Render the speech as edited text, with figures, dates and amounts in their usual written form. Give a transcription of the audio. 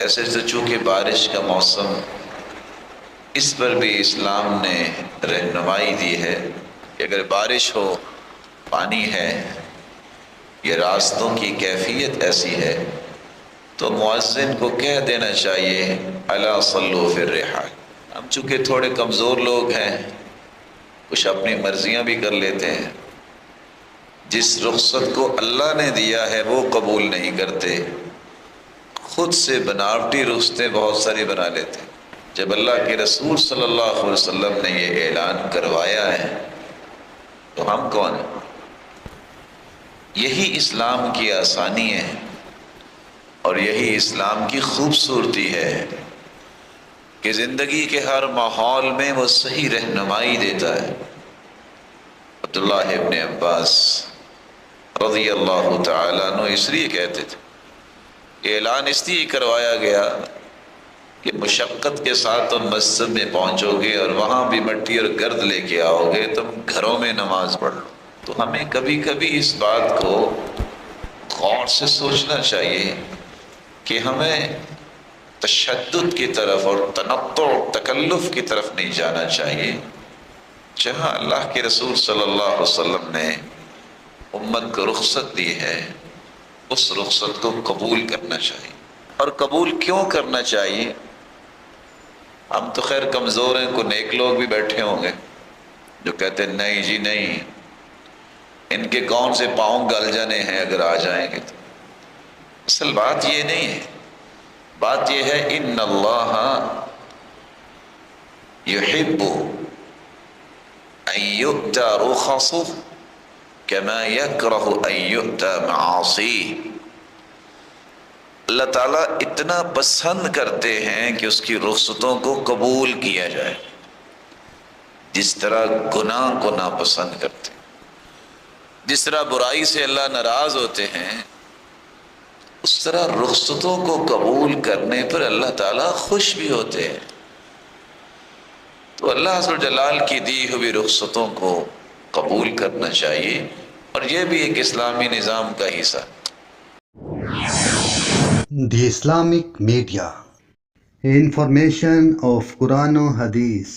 ایسے تو چونکہ بارش کا موسم، اس پر بھی اسلام نے رہنمائی دی ہے کہ اگر بارش ہو، پانی ہے، یہ راستوں کی کیفیت ایسی ہے تو مؤذن کو کہہ دینا چاہیے الا صلوا فی الرحال۔ ہم چونکہ تھوڑے کمزور لوگ ہیں، کچھ اپنی مرضیاں بھی کر لیتے ہیں، جس رخصت کو اللہ نے دیا ہے وہ قبول نہیں کرتے، خود سے بناوٹی رخصتیں بہت ساری بنا لیتے ہیں۔ جب اللہ کے رسول صلی اللہ علیہ وسلم نے یہ اعلان کروایا ہے تو ہم کون ہیں؟ یہی اسلام کی آسانی ہے اور یہی اسلام کی خوبصورتی ہے کہ زندگی کے ہر ماحول میں وہ صحیح رہنمائی دیتا ہے۔ عبداللہ ابن عباس رضی اللہ تعالیٰ عنہ اس لیے کہتے تھے، یہ اعلان اس لیے کروایا گیا کہ مشقت کے ساتھ تم مسجد میں پہنچو گے اور وہاں بھی مٹی اور گرد لے کے آؤ گے، تم گھروں میں نماز پڑھ لو۔ تو ہمیں کبھی کبھی اس بات کو غور سے سوچنا چاہیے کہ ہمیں تشدد کی طرف اور تنطع اور تکلف کی طرف نہیں جانا چاہیے۔ جہاں اللہ کے رسول صلی اللہ علیہ وسلم نے امت کو رخصت دی ہے، اس رخصت کو قبول کرنا چاہیے۔ اور قبول کیوں کرنا چاہیے؟ ہم تو خیر کمزور ہیں، کو نیک لوگ بھی بیٹھے ہوں گے جو کہتے ہیں نہیں جی نہیں، ان کے کون سے پاؤں گل جانے ہیں اگر آ جائیں گے تو۔ اصل بات یہ نہیں ہے، بات یہ ہے ان اللہ یحب ان یؤتی رخصہ کما یکرہ ان یؤتی معاصیہ۔ اللہ تعالیٰ اتنا پسند کرتے ہیں کہ اس کی رخصتوں کو قبول کیا جائے، جس طرح گناہ کو ناپسند کرتے ہیں، جس طرح برائی سے اللہ ناراض ہوتے ہیں، اس طرح رخصتوں کو قبول کرنے پر اللہ تعالیٰ خوش بھی ہوتے ہیں۔ تو اللہ عز و جلال کی دی ہوئی رخصتوں کو قبول کرنا چاہیے، اور یہ بھی ایک اسلامی نظام کا حصہ۔ The Islamic Media Information of Quran and Hadith